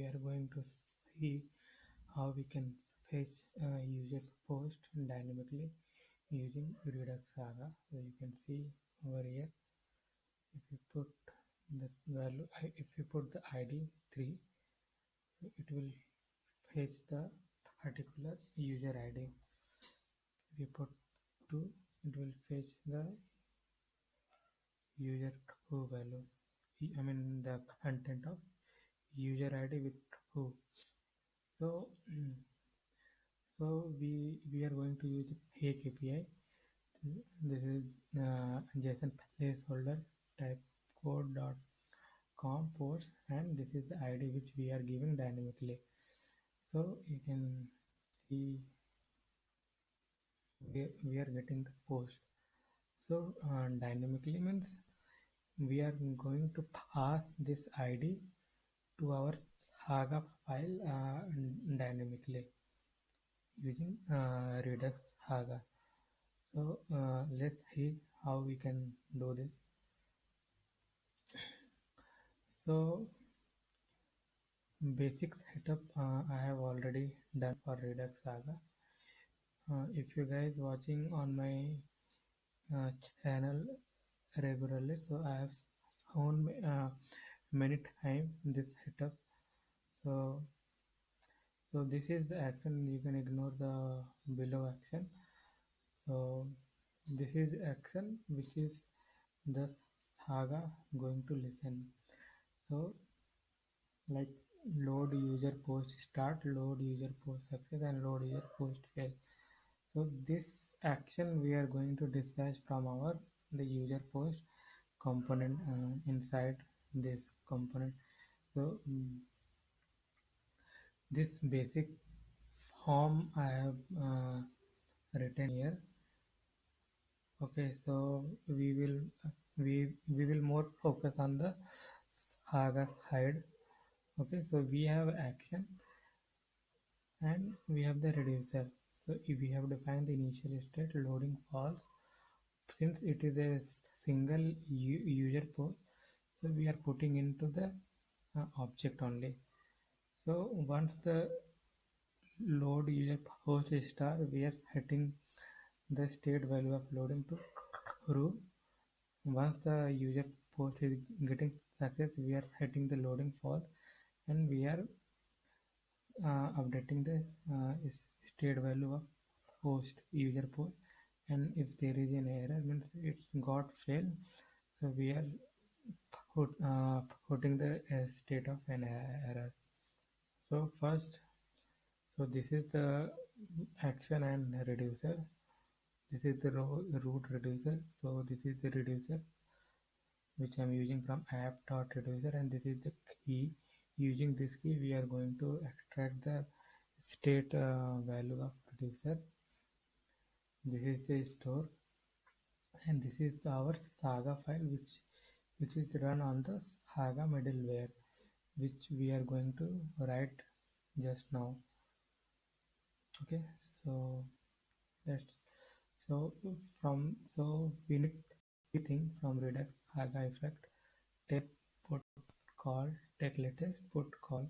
are going to see how we can fetch user post dynamically using Redux Saga. So you can see over here, if you put the value, if you put the ID 3, so it will fetch the particular user ID. If you put 2, it will fetch the user who value. I mean the content of user ID with who. So we are going to use Hake API. This is JSON placeholder type code.com post, and this is the ID which we are giving dynamically. So you can see we are getting the post. So dynamically means we are going to pass this ID to our Saga file dynamically using Redux Saga. So let's see how we can do this. So basic setup I have already done for Redux Saga. If you guys watching on my channel regularly, so I have shown many times this setup. So this is the action. You can ignore the below action. So this is action which is the Saga going to listen. So like load user post start, load user post success, and load user post fail. So this action we are going to dispatch from our the user post component inside this component. So this basic form I have written here. Okay, so we will more focus on the Saga side. Okay, so we have action and we have the reducer. So if we have defined the initial state loading false, since it is a single user post, so we are putting into the object only. So once the load user post star, we are setting the state value of loading to true. Once the user post is getting success, we are setting the loading false, and we are updating the state value of post user post. And if there is an error, means it's got failed, so we are putting the state of an error. So first, so this is the action and reducer. This is the root reducer. So this is the reducer which I'm using from app.reducer, and this is the key. Using this key, we are going to extract the state value of reducer. This is the store, and this is our Saga file which is run on the Saga middleware, which we are going to write just now. Okay, so let's we need three things from Redux Saga effect: take put call, take latest put call,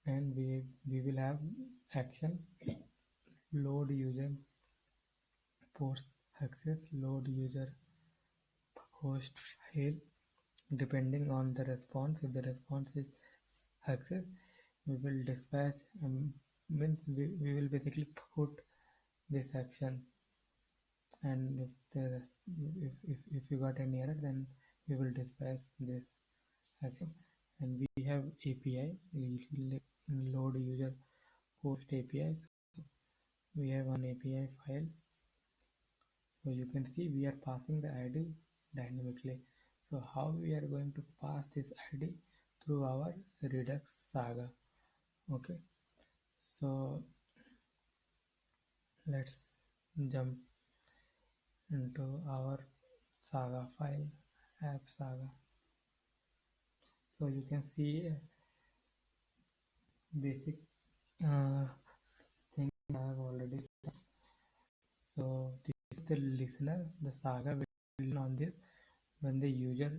and we will have action load user post success, load user post fail. Depending on the response, if the response is success, we will dispatch. Means we will basically put this action, and if you got any error, then we will dispatch this action. And we have API load user post API. So we have an API file. So you can see we are passing the ID dynamically. So how we are going to pass this ID through our Redux Saga. Okay, so let's jump into our Saga file, app Saga. So you can see basic thing I have already done. So this is the listener. The Saga will listen on this when the user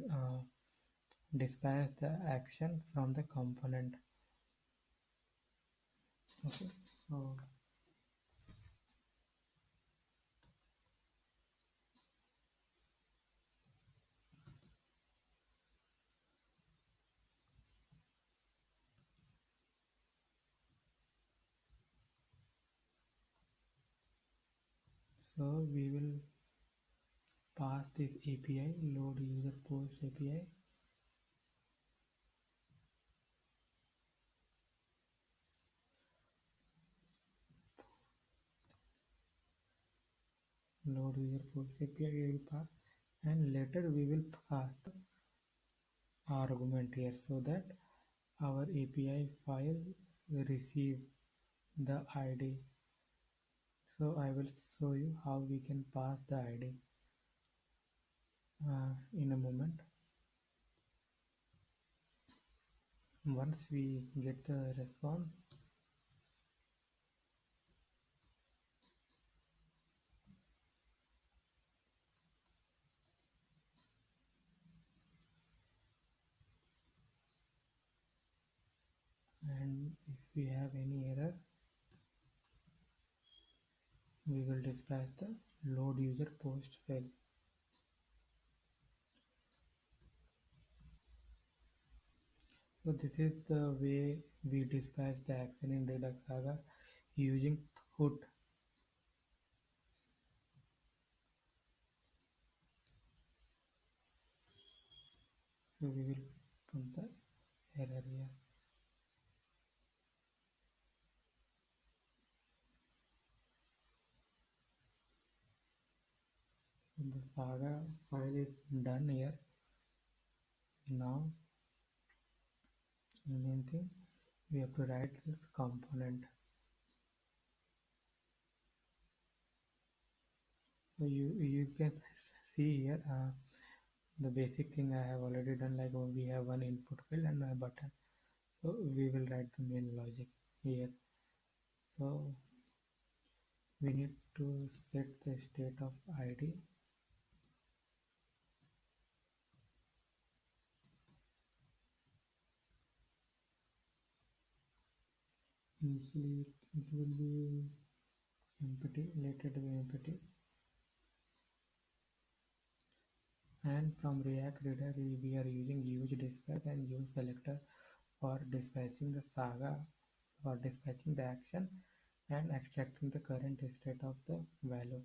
dispatch the action from the component. Okay, so we will pass this API, load user post API. Load user post API we will pass, and later we will pass the argument here so that our API file will receive the ID. So I will show you how we can pass the ID in a moment. Once we get the response, and if we have any error, we will dispatch the load user post fail. So this is the way we dispatch the action in Redux Saga using hood. So we will put the error here. So the Saga file is done here. Now the main thing, we have to write this component. So you can see here the basic thing I have already done, like we have one input field and a button. So we will write the main logic here. So we need to set the state of ID. Initially it will be empty, later it will be empty. And from React Reader we are using use dispatch and use selector for dispatching the Saga, for dispatching the action and extracting the current state of the value.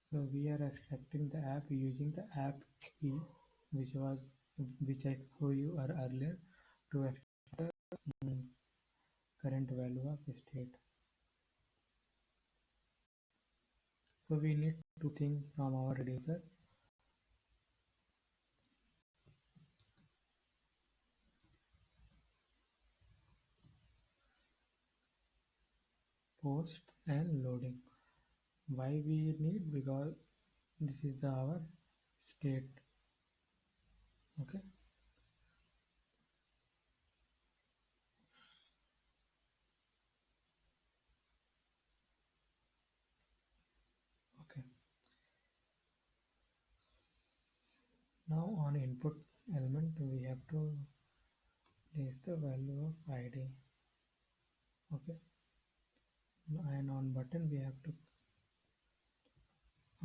So we are extracting the app using the app key, which I showed you earlier, to extract the current value of state. So we need two things from our reducer. Post and loading. Why we need? Because this is our state. Okay. Okay. Now on input element we have to place the value of ID. Okay. And on button we have to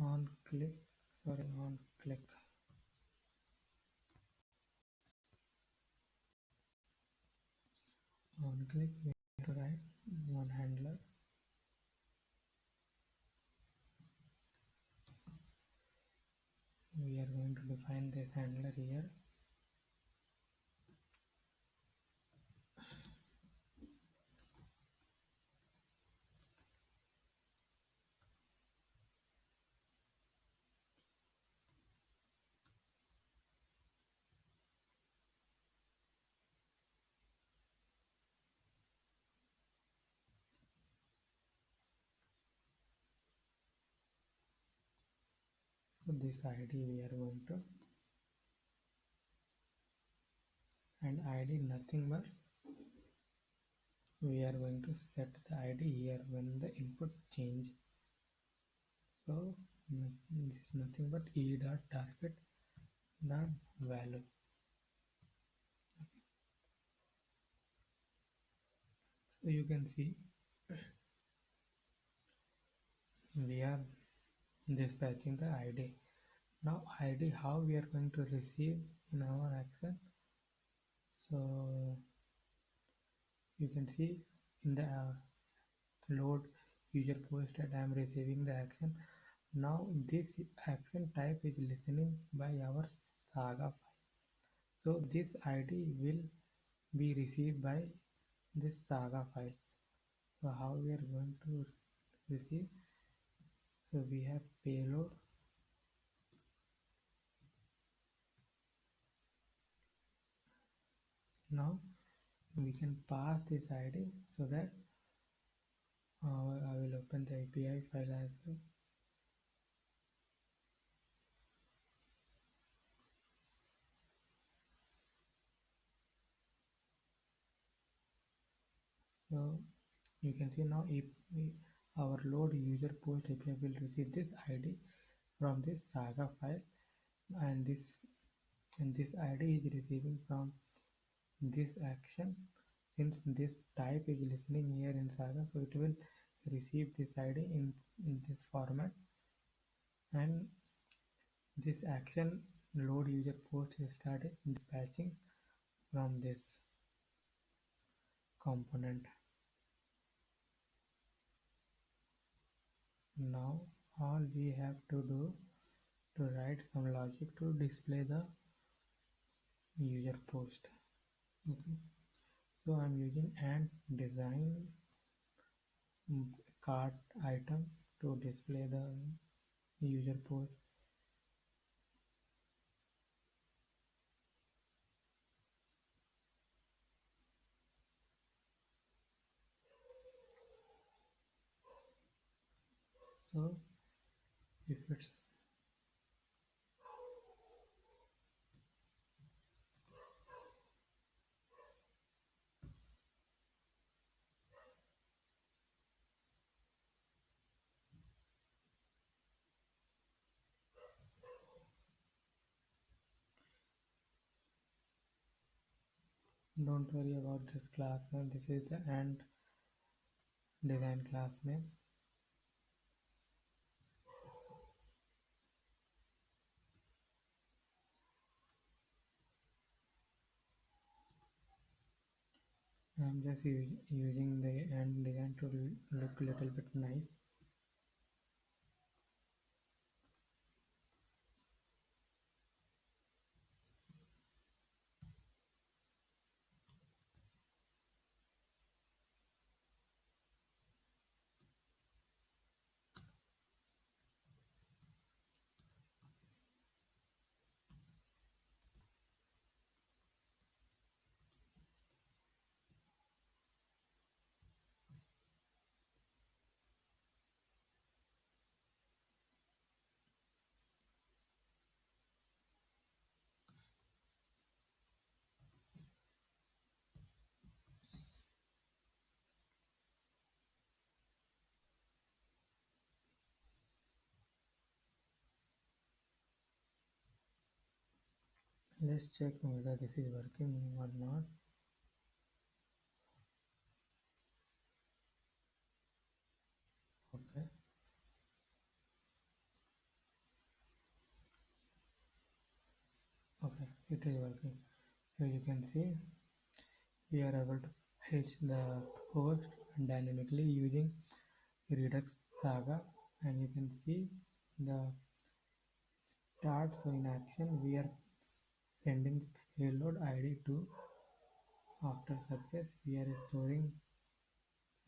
on click on click we have to write one handler. We are going to define this handler here. So this id we are going to, and id nothing but we are going to set the id here when the input change. So this is nothing but e dot target dot value. So you can see we are dispatching the id. Now id how we are going to receive in our action. So you can see in the load user post that I am receiving the action. Now this action type is listening by our Saga file. So this ID will be received by this Saga file. So how we are going to receive? So we have payload. Now we can pass this ID so that I will open the API file as well. So you can see now if our load user post API will receive this ID from this Saga file, and this ID is receiving from this action. Since this type is listening here in Saga, so it will receive this ID in this format, and this action load user post started dispatching from this component. Now all we have to do to write some logic to display the user post. Okay, so I'm using and design cart item to display the user post. So if it's don't worry about this class name, this is the and design class name. I'm just using the and design to look a little bit nice. Let's check whether this is working or not. Okay, okay, it is working. So you can see we are able to fetch the post dynamically using Redux Saga, and you can see the start. So in action we are sending payload ID to. After success we are storing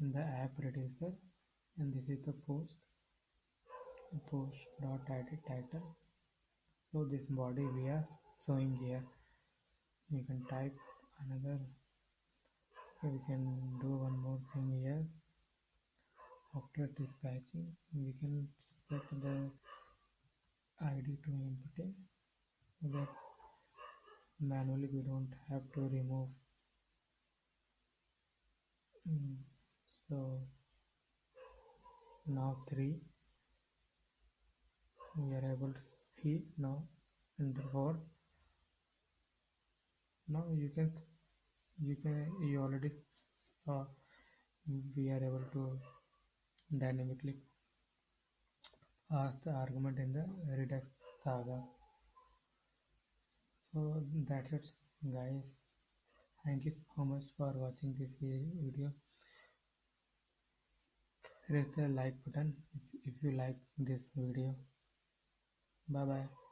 in the app reducer, and this is the post.id title. So this body we are showing here. You can type another, we can do one more thing here. After dispatching we can set the id to empty so that manually we don't have to remove. Mm, so now 3 we are able to see now enter 4. Now you already saw we are able to dynamically pass the argument in the Redux saga. So that's it, guys. Thank you so much for watching this video. Press the like button if you like this video. Bye bye.